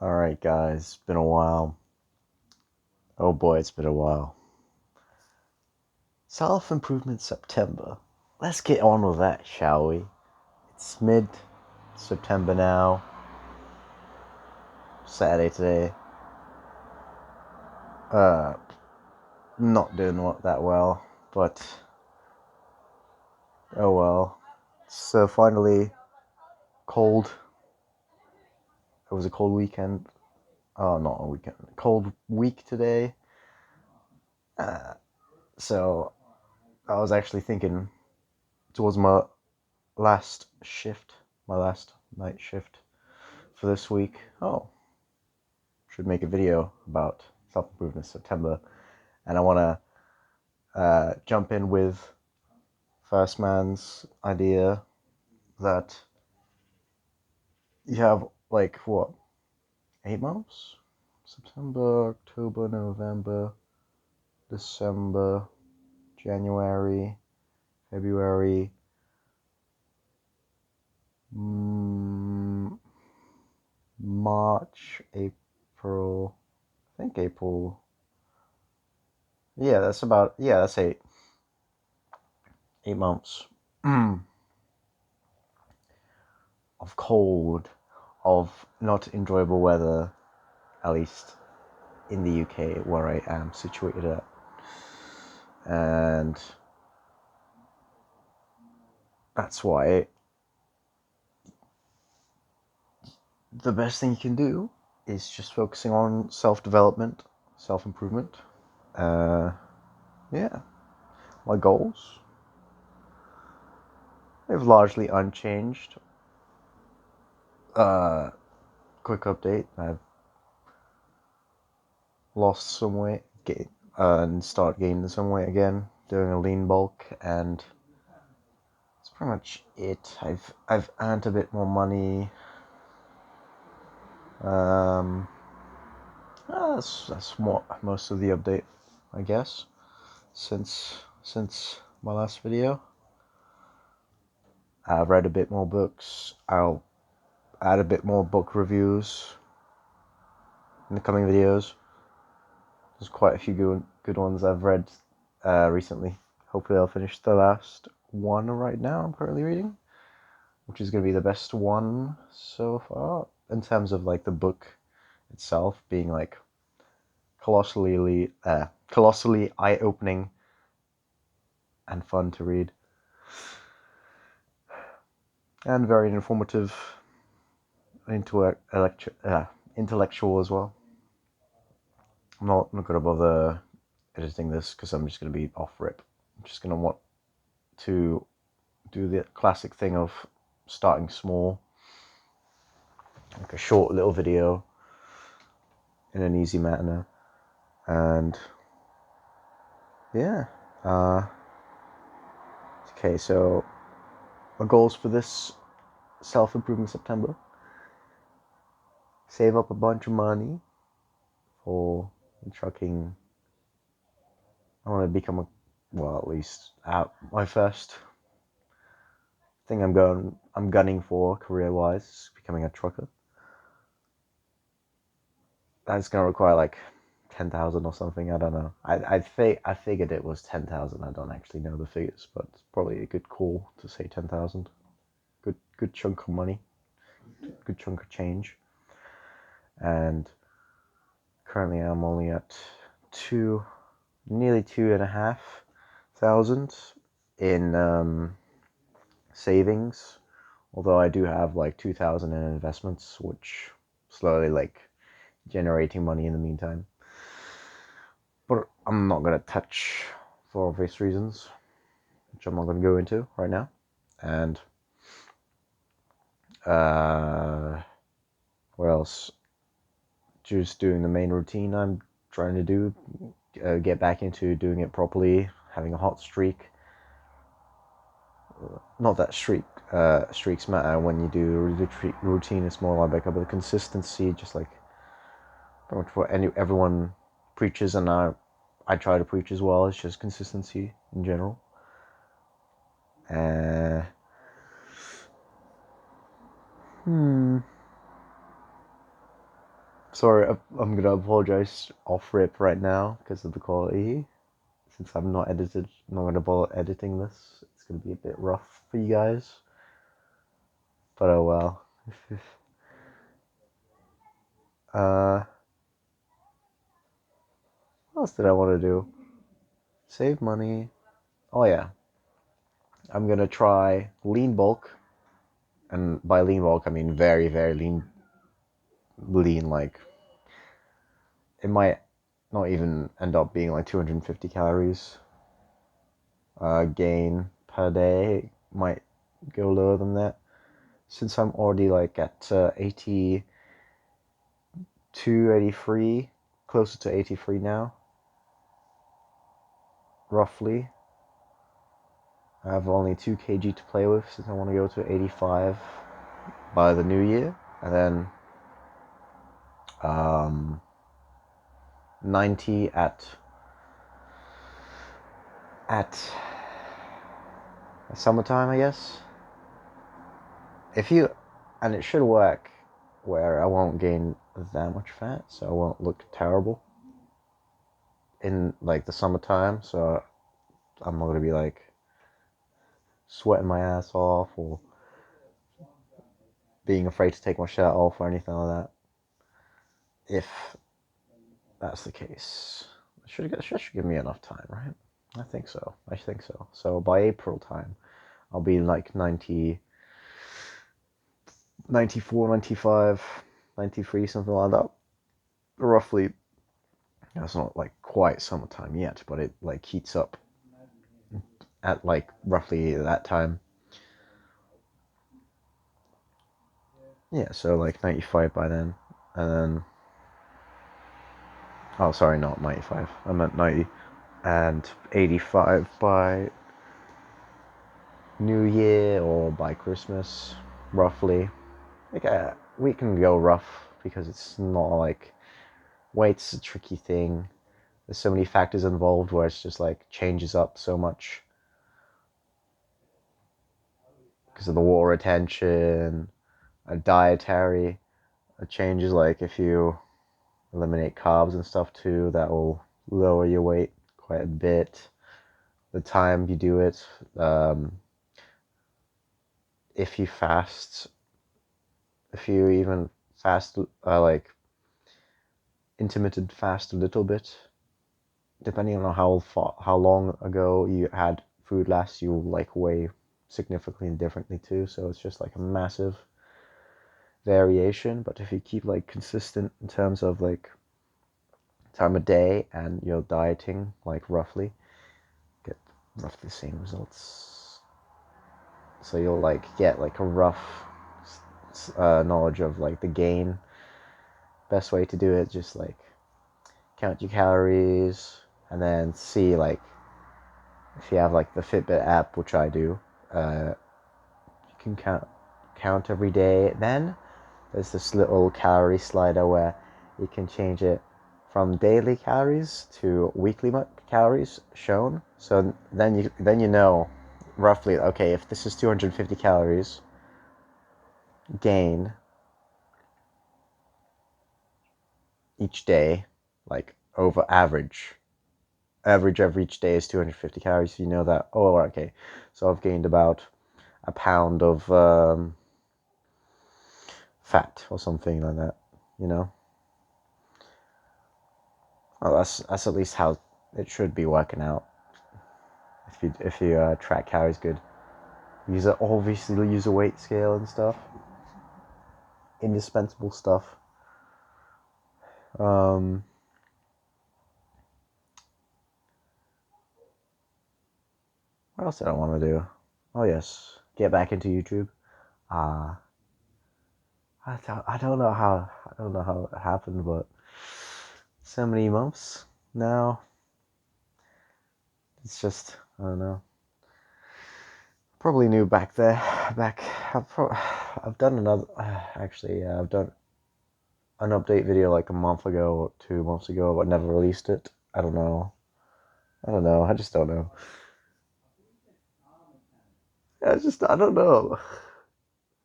Alright, guys, it's been a while. Oh boy, it's been a while. Self Improvement September. Let's get on with that, shall we? It's mid September now. Saturday today. Uh, not doing that well, but oh well. So finally, cold. It was a cold weekend. Oh, not a weekend. Cold week today. So I was actually thinking towards my last shift, my last night shift for this week. Oh, should make a video about self-improvement September. And I want to jump in with First Man's idea that you have like what, 8 months? September, October, November, December, January, February, March, April. I think April. Yeah, that's 8 months of cold, of not enjoyable weather, at least in the UK where I am situated at. And that's why the best thing you can do is just focusing on self-development, self-improvement. Yeah, my goals, they've largely unchanged. Quick update, I've lost some weight and start gaining some weight again, doing a lean bulk, and that's pretty much it. I've earned a bit more money. That's most of the update, I guess, since my last video. I've read a bit more books. I'll add a bit more book reviews in the coming videos. There's quite a few good ones I've read recently. Hopefully I'll finish the last one right now I'm currently reading, which is going to be the best one so far in terms of like the book itself being like colossally eye-opening and fun to read, and very informative, intellectual as well. I'm not gonna bother editing this because I'm just gonna be off rip. I'm just gonna want to do the classic thing of starting small, like a short little video in an easy manner, and yeah. Okay, so my goals for this self-improvement September: save up a bunch of money for trucking. I want to become at least my first thing I'm gunning for career-wise is becoming a trucker. That's gonna require like 10,000 or something. I don't know. I figured it was 10,000. I don't actually know the figures, but it's probably a good call to say 10,000. Good chunk of money, good chunk of change. And currently I'm only at nearly 2,500 in savings. Although I do have like 2,000 in investments, which slowly like generating money in the meantime. But I'm not gonna touch for obvious reasons, which I'm not gonna go into right now. And what else? Just doing the main routine I'm trying to do, get back into doing it properly, having a hot streak. Not that streaks matter when you do routine. It's more like about the consistency, just like pretty much what everyone preaches, and I try to preach as well. It's just consistency in general. Sorry, I'm gonna apologize off rip right now because of the quality. Since I'm not gonna bother editing this. It's gonna be a bit rough for you guys. But oh well. uh, what else did I want to do? Save money. Oh yeah, I'm gonna try lean bulk, and by lean bulk I mean very very lean. Like it might not even end up being like 250 calories. Gain per day might go lower than that. Since I'm already like at 82, 83, closer to 83 now, roughly. I have only 2 kg to play with since I want to go to 85 by the new year, and then 90 at summertime, I guess. If you, and it should work where I won't gain that much fat, so I won't look terrible in like the summertime. So I'm not gonna be like sweating my ass off or being afraid to take my shirt off or anything like that. If that's the case, it should give me enough time, right? I think so. So by April time, I'll be like 90, 94, 95, 93, something like that. Roughly. It's not like quite summertime yet, but it like heats up at like roughly that time. Yeah, so like 95 by then. And then, oh, sorry, not 95. I meant 90. And 85 by New Year or by Christmas, roughly. Like, we can go rough because it's not like weight's a tricky thing. There's so many factors involved where it's just like changes up so much because of the water retention, dietary changes. Like if you eliminate carbs and stuff too, that will lower your weight quite a bit. The time you do it, if you fast, if you even fast, like intermittent fast a little bit, depending on how long ago you had food last, you like weigh significantly differently too. So it's just like a massive variation. But if you keep like consistent in terms of like time of day and your dieting, like roughly, get roughly the same results. So you'll like get like a rough knowledge of like the gain. Best way to do it, just like count your calories and then see like if you have like the Fitbit app, which I do, you can count every day. Then there's this little calorie slider where you can change it from daily calories to weekly calories shown. So then you know roughly, okay, if this is 250 calories gain each day, like over average of each day is 250 calories. So you know that, oh, okay, so I've gained about a pound of fat or something like that, you know. Well, that's at least how it should be working out. If you track calories good, obviously use a weight scale and stuff. Indispensable stuff. What else did I want to do? Oh yes, get back into YouTube. Uh, I don't know how it happened, but so many months now. It's just I don't know. Probably new back there. Back. I've done another. Actually, yeah, I've done an update video like a month ago or 2 months ago, but never released it. I don't know. I just don't know. I don't know.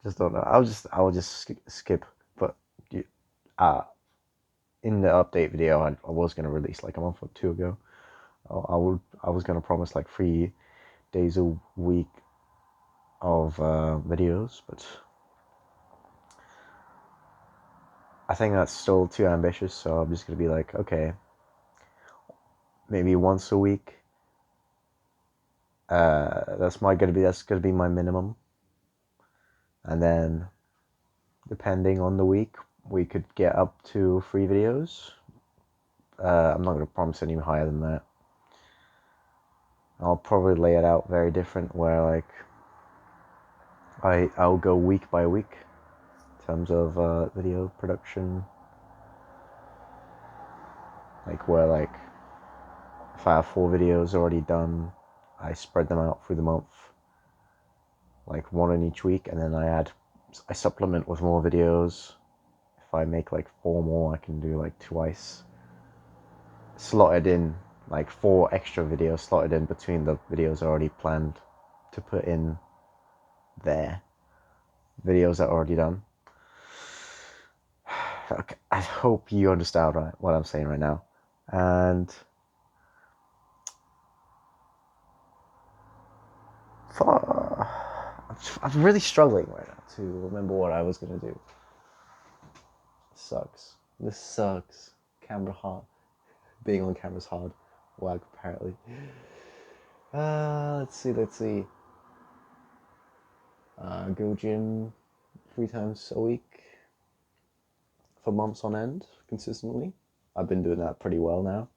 Just don't know. I'll just skip. But uh, in the update video I was gonna release like a month or two ago, I was gonna promise like 3 days a week of videos, but I think that's still too ambitious. So I'm just gonna be like, okay, maybe once a week. That's gonna be my minimum, and then depending on the week, we could get up to 3 videos. I'm not gonna promise any higher than that. I'll probably lay it out very different, where like I'll go week by week in terms of video production. Like where like if I have 4 videos already done, I spread them out through the month, like one in each week, and then I supplement with more videos. If I make like 4 more, I can do like twice, slotted in, like 4 extra videos slotted in between the videos already planned to put in there. Videos that are already done. Okay, I hope you understand what I'm saying right now. And I'm really struggling right now to remember what I was gonna do. Sucks. This sucks. Camera hard. Being on camera's hard. Wag apparently. Let's see. Go gym 3 times a week for months on end, consistently. I've been doing that pretty well now,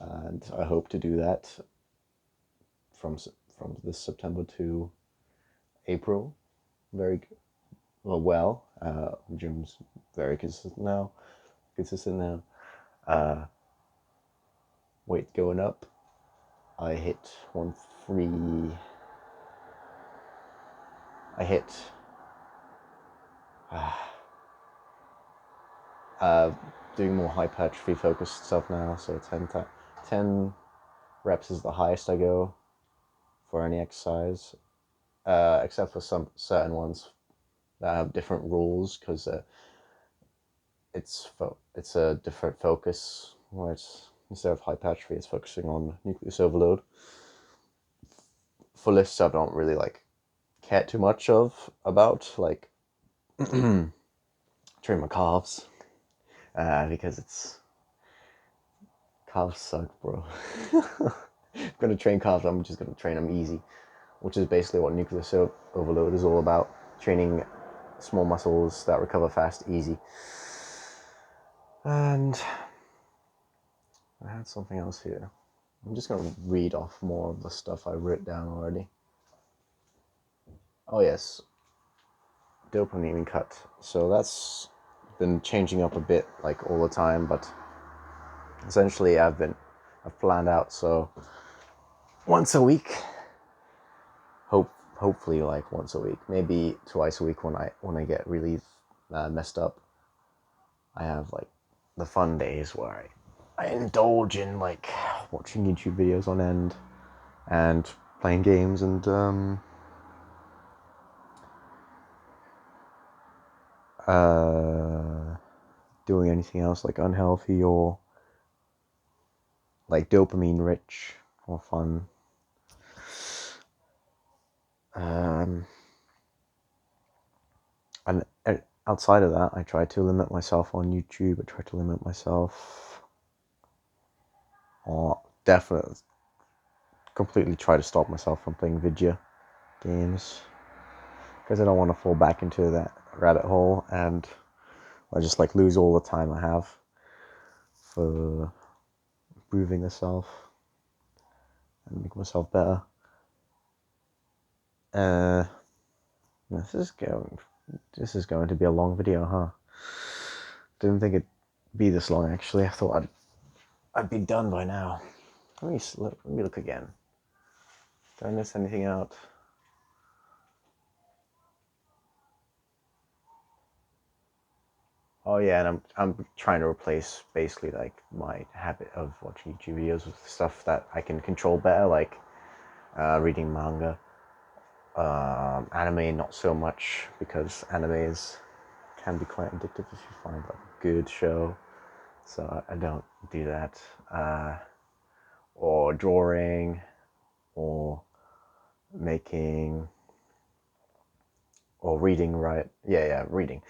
and I hope to do that from this September to April. Very well. Gym's very consistent now. Weight going up. I hit 1-3. I hit doing more hypertrophy focused stuff now. So 10 reps is the highest I go for any exercise, except for some certain ones that have different rules, because it's a different focus, where it's, instead of hypertrophy, it's focusing on nucleus overload. For lifts, I don't really like care too much about like train my calves, because calves suck, bro. I'm gonna train calves, I'm just gonna train them easy, which is basically what nucleus overload is all about: training small muscles that recover fast, easy. And I had something else here. I'm just gonna read off more of the stuff I wrote down already. Oh yes, dopamine cut. So that's been changing up a bit, like all the time, but essentially I've planned out, so once a week, hopefully like once a week, maybe twice a week when I get really messed up. I have like the fun days where I indulge in like watching YouTube videos on end and playing games and doing anything else like unhealthy or like dopamine rich or fun. And outside of that, I try to limit myself on YouTube. I try to limit myself, or definitely completely try to stop myself from playing video games, because I don't want to fall back into that rabbit hole and I just like lose all the time I have for improving myself and make myself better. This is going to be a long video, huh? Didn't think it'd be this long, actually. I thought I'd be done by now. Let me look again. Did I miss anything out? Oh yeah, and I'm trying to replace basically like my habit of watching YouTube videos with stuff that I can control better, like reading manga. Anime, not so much, because can be quite addictive if you find like a good show. so I don't do that. Or drawing, or making, or reading, right? Yeah, reading.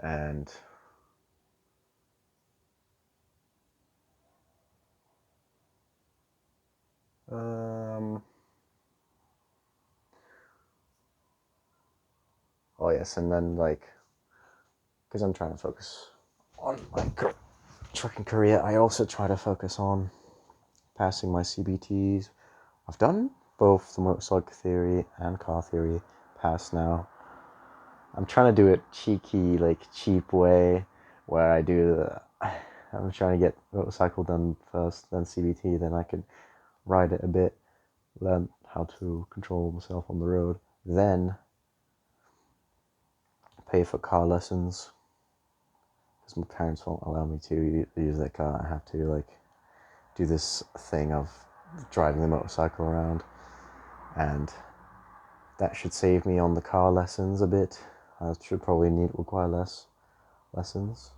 And oh yes, and then like, because I'm trying to focus on my trucking career, I also try to focus on passing my CBTs. I've done both the motorcycle theory and car theory pass now. I'm trying to do it cheeky, like cheap way, where I do the, I'm trying to get motorcycle done first, then CBT, then I can ride it a bit, learn how to control myself on the road, then pay for car lessons, because my parents won't allow me to use their car. I have to like do this thing of driving the motorcycle around, and that should save me on the car lessons a bit. I should probably require less lessons.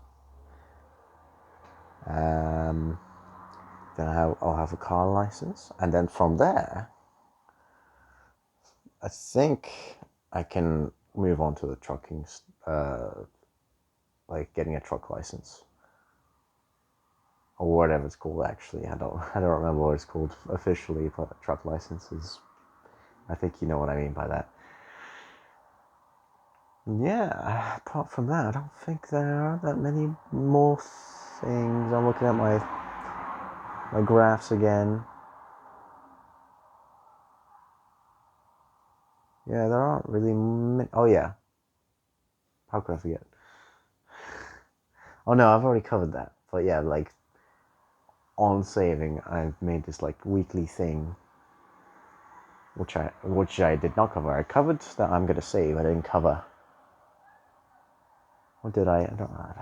Then I'll have a car license, and then from there, I think I can move on to the trucking, like getting a truck license or whatever it's called. Actually, I don't remember what it's called officially, but truck licenses. I think you know what I mean by that. Yeah, apart from that, I don't think there are that many more things. I'm looking at my graphs again. Yeah, there aren't really many. Oh yeah, how could I forget? Oh no, I've already covered that. But yeah, like on saving, I've made this like weekly thing, which I did not cover. I covered that I'm gonna save. I didn't cover. What did I? I don't know.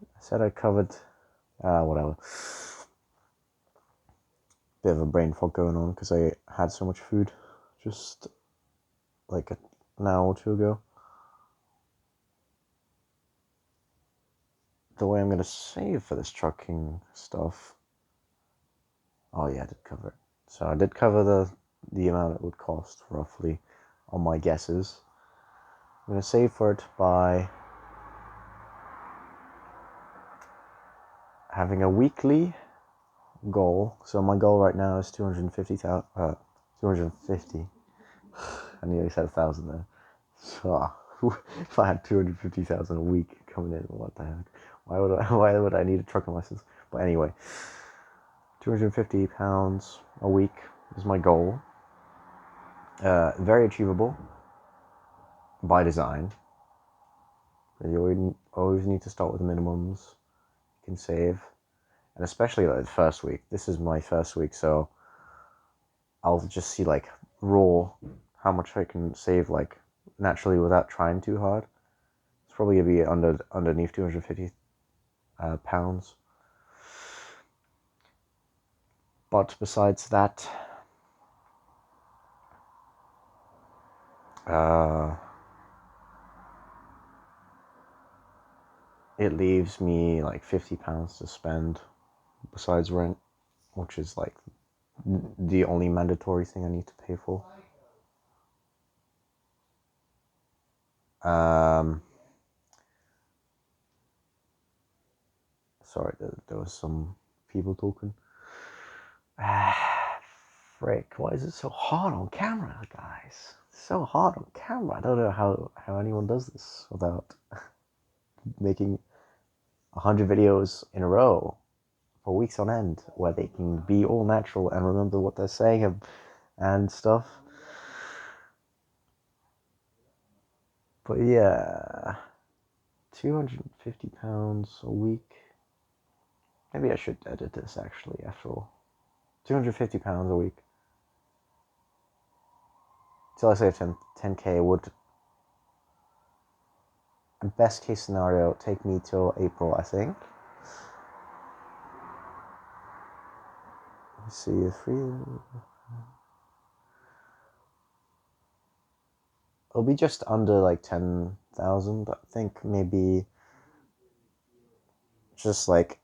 I said I covered. Whatever. Bit of a brain fog going on because I had so much food just like an hour or two ago. The way I'm gonna save for this trucking stuff. Oh yeah, I did cover it. So I did cover the amount it would cost roughly on my guesses. I'm gonna save for it by having a weekly goal. So my goal right now is 250,000. 250. I nearly said 1,000 there. So if I had 250,000 a week coming in, what the heck? Why would I need a trucking license? But anyway, £250 a week is my goal. Very achievable by design. You always need to start with the minimums you can save, and especially like the first week. This is my first week, so I'll just see like raw how much I can save like naturally without trying too hard. It's probably gonna be underneath 250 pounds. But besides that, it leaves me like £50 to spend besides rent, which is like the only mandatory thing I need to pay for. Sorry, there was some people talking. Frick, why is it so hard on camera, guys? It's so hard on camera. I don't know how anyone does this without making 100 videos in a row for weeks on end where they can be all natural and remember what they're saying and stuff. But yeah, £250 a week. Maybe I should edit this actually after all. £250 a week. Till I save 10k would, best case scenario, take me till April, I think. Let's see, it'll be just under like 10,000. I think maybe just like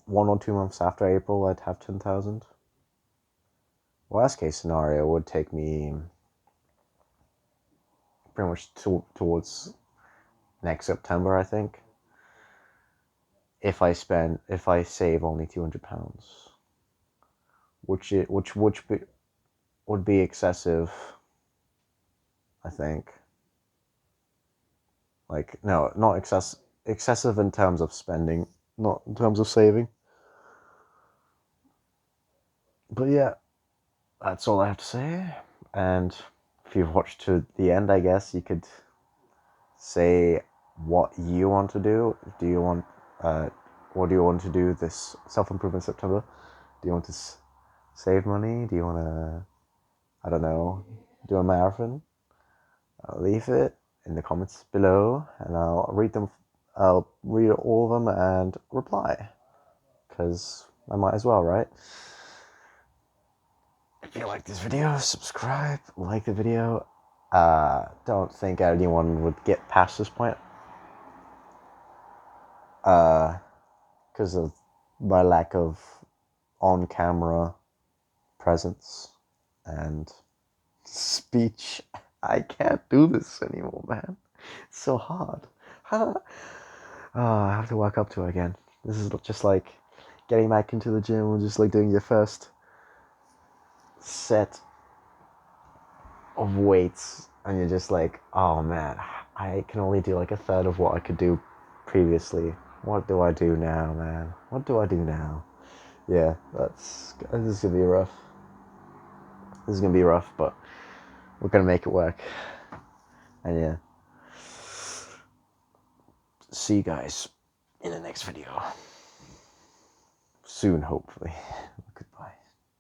1 or 2 months after April, I'd have 10,000. Worst case scenario would take me pretty much towards next September, I think. If I save only £200, which would be excessive, I think. Like, no, not excessive in terms of spending, not in terms of saving. But yeah, that's all I have to say. And if you've watched to the end, I guess you could say what you want to do. Do you want, what do you want to do this self-improvement September? Do you want to save money? Do you want to, I don't know, do a marathon? I'll leave it in the comments below, and I'll read them. I'll read all of them and reply, because I might as well, right? If you like this video, subscribe, like the video. Don't think anyone would get past this point, because of my lack of on-camera presence and speech. I can't do this anymore, man. It's so hard. I have to work up to it again. This is just like getting back into the gym and just like doing your first set of weights, and you're just like, oh man, I can only do like a third of what I could do previously. What do I do now, man? What do I do now? Yeah, this is gonna be rough. This is gonna be rough, but we're gonna make it work. And yeah, see you guys in the next video soon, hopefully. Goodbye.